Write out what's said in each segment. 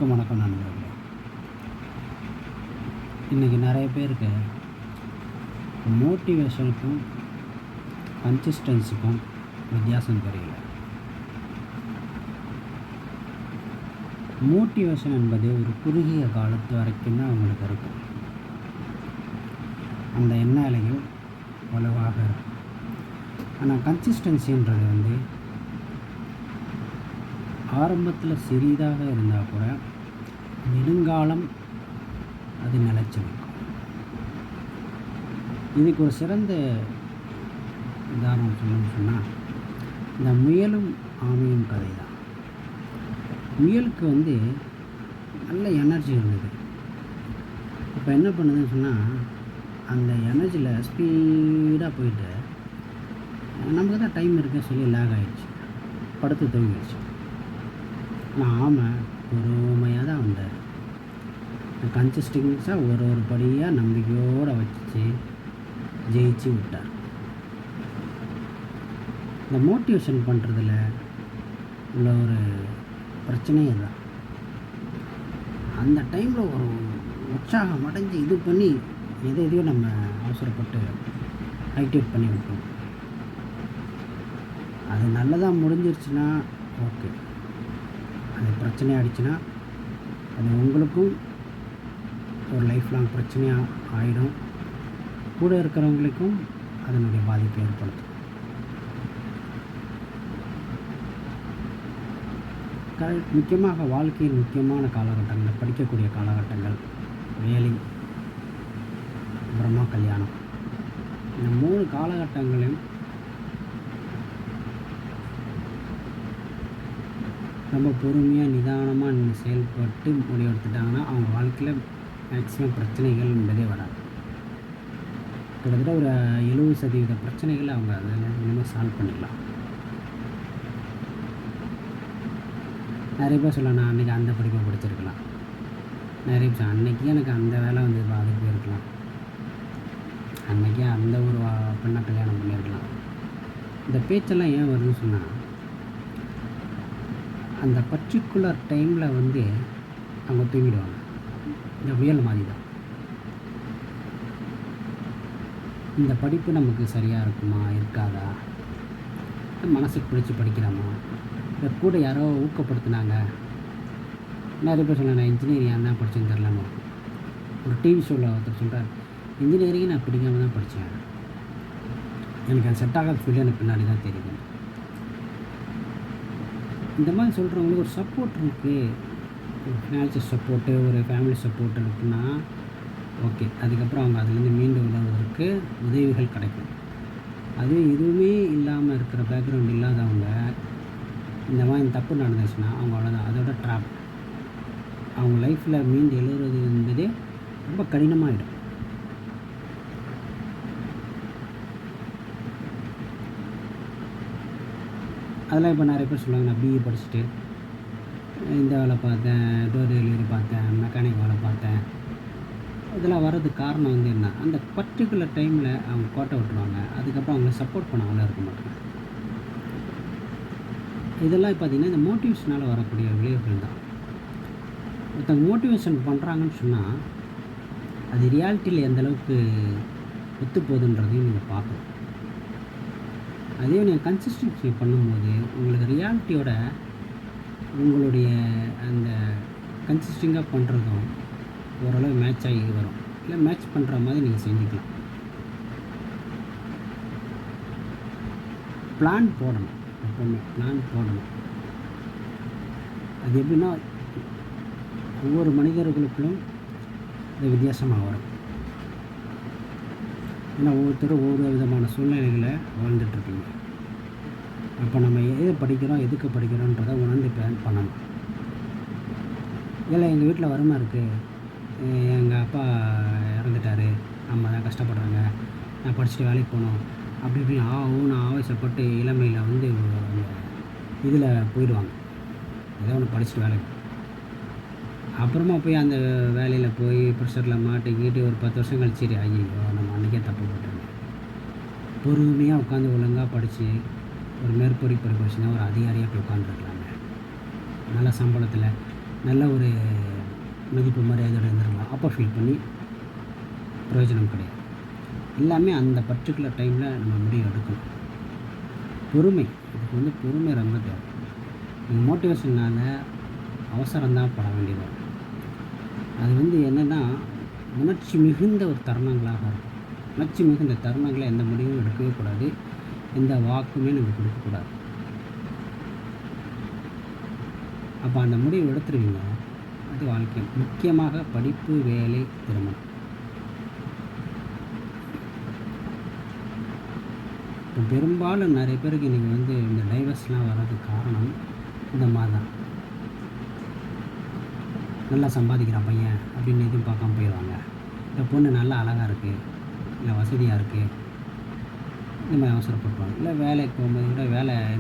அனைவருக்கும் வணக்கம் நண்பர்களே. இன்றைக்கி நிறைய பேருக்கு மோட்டிவேஷனுக்கும் கன்சிஸ்டன்சிக்கும் வித்தியாசம் தெரியல. மோட்டிவேஷன் என்பது ஒரு குறுகிய காலத்து வரைக்கும் தான் அவங்களுக்கு இருக்கும். அந்த எண்ண அலைகள் வலுவாக இருக்கும். ஆனால் கன்சிஸ்டன்சின்றது ஆரம்பத்தில் சிறிதாக இருந்தால் கூட நெடுங்காலம் அது நிலைச்சி நிற்கும். இதுக்கு ஒரு சிறந்த உதாரணம் சொல்லணும்னு சொன்னால் இந்த முயலும் ஆமையும் கதை தான். முயலுக்கு நல்ல எனர்ஜி இருந்தது. இப்போ என்ன பண்ணுதுன்னு சொன்னால் அந்த எனர்ஜியில் ஸ்பீடாக போயிட்டு நமக்கு தான் டைம் இருக்குன்னு சொல்லி லேக் ஆகிடுச்சு, படுத்து தூங்கிடுச்சு. ஆனால் ஆமை பொறுமையாக தான் வந்தார். கன்சிஸ்டன்ஸாக ஒரு படியாக நம்பிக்கையோடு வச்சு ஜெயிச்சு விட்டார். இந்த மோட்டிவேஷன் பண்ணுறதுல உள்ள ஒரு பிரச்சனையே தான். அந்த டைமில் ஒரு உற்சாகம் அடைஞ்சு இது பண்ணி எதையோ நம்ம அவசரப்பட்டு ஆக்டிவேட் பண்ணி விட்டோம். அது நல்லதாக முடிஞ்சிருச்சுன்னா ஓகே. அது பிரச்சனை ஆகிடுச்சுன்னா அது உங்களுக்கும் ஒரு லைஃப் லாங் பிரச்சனையாக ஆகிடும். கூட இருக்கிறவங்களுக்கும் அதனுடைய பாதிப்பை ஏற்படுத்தும். முக்கியமாக வாழ்க்கையின் முக்கியமான காலகட்டங்கள், படிக்கக்கூடிய காலகட்டங்கள், வேலை, பிரம்மா கல்யாணம், இந்த 3 காலகட்டங்களையும் ரொம்ப பொறுமையாக நிதானமாக நீங்கள் செயல்பட்டு முடிவெடுத்துட்டாங்கன்னா அவங்க வாழ்க்கையில் மேக்ஸிமம் பிரச்சனைகள் என்பதே வராது. கிட்டத்தட்ட ஒரு 70% பிரச்சனைகளை அவங்க அதில் இனிமேல் சால்வ் பண்ணிடலாம். நிறைய பேர் சொல்லலாம், நான் அன்றைக்கி அந்த படிப்பை படிச்சிருக்கலாம், நிறைய பேர் அன்றைக்கி எனக்கு அந்த வேலை அது போயிருக்கலாம், அன்றைக்கி அந்த ஒரு பெண்ணை கல்யாணம் பண்ணியிருக்கலாம். இந்த பேச்செல்லாம் ஏன் வருதுன்னு சொன்னால் அந்த பர்டிகுலர் டைமில் அவங்க தூங்கிடுவாங்க. இந்த புயல் மாதிரி தான். இந்த படிப்பு நமக்கு சரியாக இருக்குமா இருக்காதா, மனசுக்கு பிடிச்சி படிக்கிறோமா, இல்லை கூட யாரோ ஊக்கப்படுத்தினாங்க. நிறைய பேர் சொன்னாங்க, நான் இன்ஜினியரிங் தான் படித்தேன்னு தெரிலமா. ஒரு டிவி ஷோவில் ஒருத்தர் சொல்கிறார், இன்ஜினியரிங் நான் பிடிக்காம தான் படித்தேன், எனக்கு அது செட் ஆகாத சொல்லி எனக்கு பின்னாடி தான் தெரியுது. இந்த மாதிரி சொல்கிறவங்களுக்கு ஒரு சப்போர்ட் இருக்குது, ஒரு ஃபினான்ஷியல் சப்போர்ட்டு, ஒரு ஃபேமிலி சப்போர்ட் இருக்குன்னா ஓகே. அதுக்கப்புறம் அவங்க அதுலேருந்து மீண்டு விடுவதற்கு உதவிகள் கிடைக்கும். அது எதுவுமே இல்லாமல் இருக்கிற பேக்ரவுண்ட் இல்லாதவங்க இந்த மாதிரி தப்பு நடந்துச்சுன்னா அவங்க அவ்வளோதான், அதோட ட்ராப். அவங்க லைஃப்பில் மீண்டு எழுதுறது என்பதே ரொம்ப கடினமாகிடும். அதெல்லாம் இப்போ நிறைய பேர் சொல்லுவாங்க, நான் பிஏ படிச்சுட்டு இந்த வேலை பார்த்தேன், டோர் டெலிவரி பார்த்தேன், மெக்கானிக் வேலை பார்த்தேன். இதெல்லாம் வர்றதுக்கு காரணம் என்ன, அந்த பர்டிகுலர் டைமில் அவங்க கோட்டை விட்டுருவாங்க. அதுக்கப்புறம் அவங்கள சப்போர்ட் பண்ணவங்கள இருக்க மாட்டாங்க. இதெல்லாம் பார்த்திங்கன்னா இந்த மோட்டிவேஷனால் வரக்கூடிய விளைவுகள் தான். ஒருத்தவங்க மோட்டிவேஷன் பண்ணுறாங்கன்னு சொன்னால் அது ரியாலிட்டியில் எந்தளவுக்கு ஒத்து போகுதுன்றதையும் நீங்கள் பார்க்கணும். அதே நீங்கள் கன்சிஸ்டன்சி பண்ணும்போது உங்களுக்கு ரியாலிட்டியோட உங்களுடைய அந்த கன்சிஸ்டிங்காக பண்ணுறதும் ஓரளவு மேட்ச் ஆகி வரும். இல்லை மேட்ச் பண்ணுற மாதிரி நீங்கள் செஞ்சுக்கலாம். பிளான் போடணும், எப்போவுமே பிளான் போடணும். அது எப்படின்னா ஒவ்வொரு மனிதர்களுக்கும் அது வித்தியாசமாக வரும். ஏன்னா ஒவ்வொருத்தரும் ஒவ்வொரு விதமான சூழ்நிலைகளை வாழ்ந்துட்டுருக்கீங்க. அப்போ நம்ம எதை படிக்கிறோம், எதுக்கு படிக்கிறோன்றதை உணர்ந்து பிளான் பண்ணணும். இல்லை எங்கள் வீட்டில் வறுமை இருக்குது, எங்கள் அப்பா இறந்துட்டார், அம்மா தான் கஷ்டப்படுறாங்க, நான் படிச்சுட்டு வேலைக்கு போகணும் அப்படி இப்படின்னு நான் ஆவேசப்பட்டு இளமையில் இதில் போயிடுவாங்க. ஏதோ ஒன்று படிச்சுட்டு வேலைக்கு அப்புறமா போய் அந்த வேலையில் போய் ப்ரெஷரில் மாட்டிக்கிட்டு ஒரு 10 வருஷம் கழிச்சு ஐயோ நம்ம அன்றைக்கே தப்பு போட்டோம். பொறுமையாக உட்காந்து ஒழுங்காக படித்து ஒரு மேற்பொறி படிச்சுன்னா ஒரு அதிகாரியாக போய் உட்காந்துருக்கலாங்க. நல்ல சம்பளத்தில் நல்ல ஒரு மதிப்பு மரியாதையோடு இருந்துருக்கலாம். அப்போ ஃபீல் பண்ணி பிரயோஜனம் கிடையாது. எல்லாமே அந்த பர்ட்டிகுலர் டைமில் நம்ம முடிவு எடுக்கணும். பொறுமை, இதுக்கு வந்து பொறுமை ரொம்ப தேவை. நீங்கள் மோட்டிவேஷனால் அவசரம்தான் பட வேண்டியது வரும். அது வந்து என்னென்னா உணர்ச்சி மிகுந்த ஒரு தருணங்களாக இருக்கும். உணர்ச்சி மிகுந்த தருணங்களை எந்த முடிவும் எடுக்கவே கூடாது, எந்த வாக்குமே நம்ம கொடுக்கக்கூடாது. அப்போ அந்த முடிவு எடுத்துருவீங்க, அது வாழ்க்கை. முக்கியமாக படிப்பு, வேலை, திருமணம். இப்போ பெரும்பாலும் நிறைய பேருக்கு இன்றைக்கி வந்து இந்த டைவர்ஸ்லாம் வர்றதுக்கு காரணம் இந்த மாதிரி தான். நல்லா சம்பாதிக்கிறான் பையன் அப்படின்னு எதுவும் பார்க்காம போயிடுவாங்க. இந்த பொண்ணு நல்லா அழகாக இருக்குது, இல்லை வசதியாக இருக்குது, இந்த மாதிரி அவசரப்படுவாங்க. இல்லை வேலைக்கு போகும்போது கூட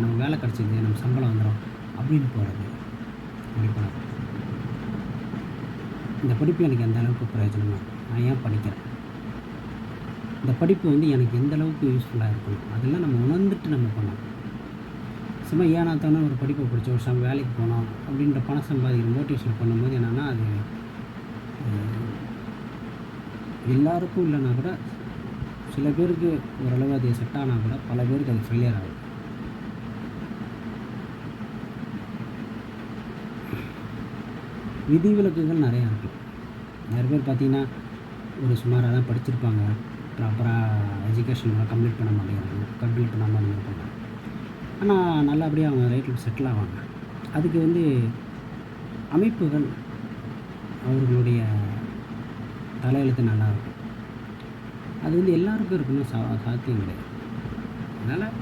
நம்ம வேலை கிடச்சிது, நம்ம சம்பளம் வந்துடும் அப்படின்னு போகிறது. அப்படி போகிறது. இந்த படிப்பு எனக்கு எந்த அளவுக்கு பிரயோஜனமாக இருக்கும், நான் ஏன் படிக்கிறேன், இந்த படிப்பு வந்து எனக்கு எந்த அளவுக்கு யூஸ்ஃபுல்லாக இருக்கணும், அதெல்லாம் நம்ம உணர்ந்துட்டு நம்ம பண்ணணும். சும்மா ஏனாத்தானே ஒரு படிப்பை படித்த ஒரு வேலைக்கு போனோம் அப்படின்ற பணம் சம்பாதிக்கிற மோட்டிவேஷன் பண்ணும்போது என்னென்னா, அது எல்லாருக்கும் இல்லைன்னா கூட சில பேருக்கு ஓரளவு அது செட் ஆனால் கூட பல பேருக்கு அது ஃபெயிலியர் ஆகும். விதிவிலக்குகள் நிறையா இருக்குது. நிறைய பேர் பார்த்திங்கன்னா ஒரு சுமாராக தான் படிச்சிருப்பாங்க, ப்ராப்பராக எஜுகேஷன் கம்ப்ளீட் பண்ண மாட்டேங்கிறாங்க, கம்ப்ளீட் பண்ணாமல் இருப்பாங்க. ஆனால் நல்லபடியாக அவங்க லைஃப்பில் செட்டில் ஆவாங்க. அதுக்கு வந்து அமைப்புகள் அவர்களுடைய தலையெழுத்து நல்லாயிருக்கும். அது வந்து எல்லாருக்கும் இருக்கணும் சாத்தியம் கிடையாது. அதனால்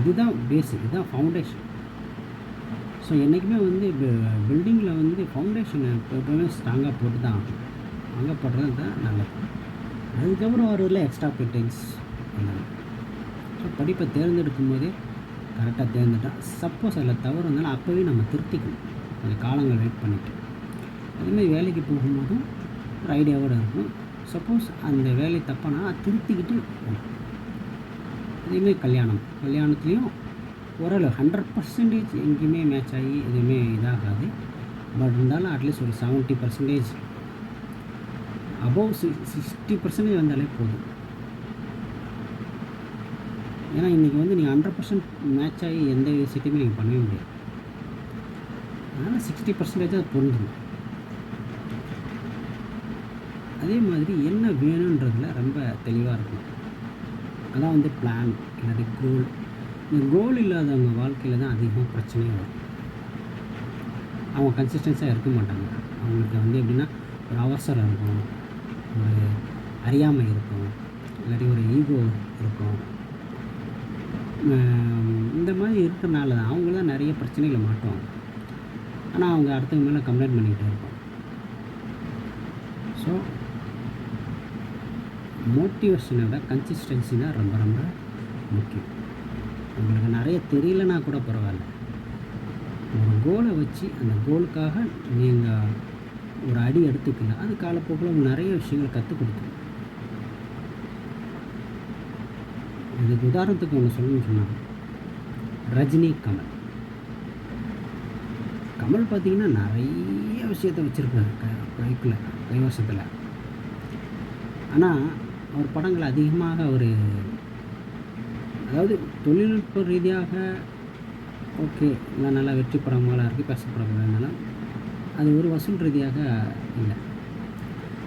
இதுதான் பேசிக், இதுதான் ஃபவுண்டேஷன். ஸோ என்றைக்குமே வந்து பில்டிங்கில் வந்து ஃபவுண்டேஷனை எப்போவுமே ஸ்ட்ராங்காக போட்டு தான் ஆகும். அங்கே போடுறது தான் நல்லது. அதுக்கப்புறம் வரதில் எக்ஸ்ட்ரா ஃபிட்டிங்ஸ் எல்லாமே. ஸோ படிப்பை தேர்ந்தெடுக்கும் போதே கரெக்டாக தேர்ந்துட்டால், சப்போஸ் அதில் தவறு இருந்தாலும் அப்போவே நம்ம திருத்திக்கணும், கொஞ்சம் காலங்கள் வெயிட் பண்ணிவிட்டு. அதேமாதிரி வேலைக்கு போகும்போதும் ஒரு ஐடியாவோடு இருக்கணும். சப்போஸ் அந்த வேலை தப்பானா திருத்திக்கிட்டு போகணும். அதேமாதிரி கல்யாணத்துலேயும் ஓரளவு 100% எங்கேயுமே மேட்ச் ஆகி எதுவுமே இதாகாது. பட் இருந்தாலும் அட்லீஸ்ட் ஒரு 70% அபவ் 60% வந்தாலே போதும். ஏன்னா இன்றைக்கி வந்து நீங்கள் 100% மேட்ச் ஆகி எந்த விஷயத்தையுமே நீங்கள் பண்ணவே முடியாது. அதனால் 60% அது பொருந்துடும். அதே மாதிரி என்ன வேணுன்றதில் ரொம்ப தெளிவாக இருக்கணும். அதான் வந்து பிளான் இல்லாட்டி கோல். இந்த கோல் இல்லாதவங்க வாழ்க்கையில் தான் அதிகமாக பிரச்சனையே வரும். அவங்க கன்சிஸ்டன்ஸாக இருக்க மாட்டாங்க. அவங்களுக்கு வந்து எப்படின்னா ஒரு அவசரம் இருக்கும், ஒரு அறியாமை இருக்கும், இல்லாட்டி ஒரு ஈகோ இருக்கும். இந்த மாதிரி இருக்கிறனால தான் அவங்க தான் நிறைய பிரச்சனைகளை மாட்டுவாங்க. ஆனால் அவங்க அடுத்தவங்க மேலே கம்ப்ளைண்ட் பண்ணிக்கிட்டே இருப்பாங்க. ஸோ மோட்டிவேஷனை விட கன்சிஸ்டன்சி தான் ரொம்ப ரொம்ப முக்கியம். உங்களுக்கு நிறைய தெரியலனா கூட பரவாயில்ல, ஒரு கோலை வச்சு அந்த கோலுக்காக நீங்கள் ஒரு அடி எடுத்துக்கலாம். அது காலப்போக்கில் உங்களுக்கு நிறைய விஷயங்கள் கற்றுக் கொடுத்துரும். இதுக்கு உதாரணத்துக்கு ஒன்று சொல்லணும்னு சொன்னால், ரஜினி, கமல் பார்த்திங்கன்னா நிறைய விஷயத்தை வச்சுருக்காரு கைவசத்தில். ஆனால் அவர் படங்கள் அதிகமாக அதாவது தொழில்நுட்ப ரீதியாக ஓகே எல்லாம் நல்லா வெற்றி படங்களாக இருக்குது, பேசப்படக்கூடாதுனாலும் அது ஒரு வசூல் ரீதியாக இல்லை.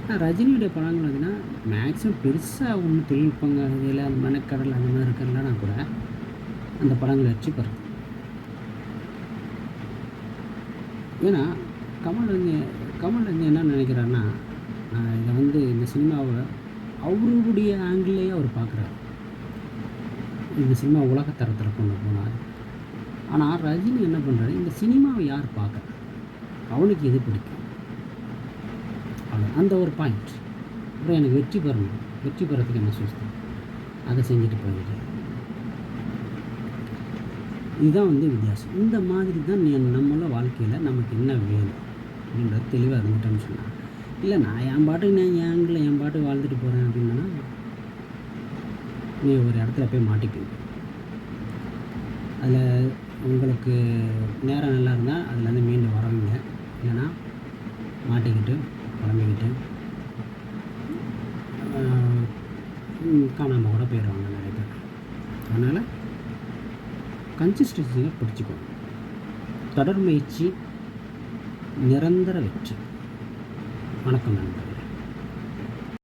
ஆனால் ரஜினியுடைய படங்கள் பார்த்திங்கன்னா மேக்ஸிமம் பெருசாக ஒன்றும் தொழில்நுட்பங்கள் இதில் அந்த மனக்கடல் அந்த மாதிரி இருக்கிறதுனா கூட அந்த படங்கள் வெற்றி பெறும். ஏன்னா கமல் வந்து என்ன நினைக்கிறாருன்னா, இதை வந்து இந்த சினிமாவை அவருடைய ஆங்கிள்லேயே அவர் பார்க்குறாரு. இந்த சினிமா உலகத்தரத்தில் கொண்டு போனார். ஆனால் ரஜினி என்ன பண்ணுறாரு, இந்த சினிமாவை யார் பார்க்குறா, அவனுக்கு எது பிடிக்கும், அவ்வளோ அந்த ஒரு பாயிண்ட். அப்புறம் எனக்கு வெற்றி பெறத்துக்கு என்ன சுத்தம், அதை செஞ்சுட்டு போயிட்டு. இதுதான் வந்து வித்தியாசம். இந்த மாதிரி தான் நம்மளோட வாழ்க்கையில் நமக்கு என்ன வேணும் அப்படின்றது தெளிவாக இருந்துட்டோன்னு சொன்னால், இல்லை நான் என் பாட்டுக்கு வாழ்ந்துட்டு போகிறேன் அப்படின்னா நீ ஒரு இடத்துல போய் மாட்டிப்பீங்க. அதில் உங்களுக்கு நேரம் நல்லா இருந்தால் அதுலேருந்து மீண்டு வரவீங்க, இல்லைன்னா மாட்டிக்கிட்டு குழம்பிக்கிட்டு காணாமல் கூட போயிடுவாங்க நிறைய பேர். அதனால் கன்சிஸ்டன்சியை பிடிச்சிக்கணும். தொடர் முயற்சி நிரந்தர வெற்றி. வணக்கம் நண்பர்.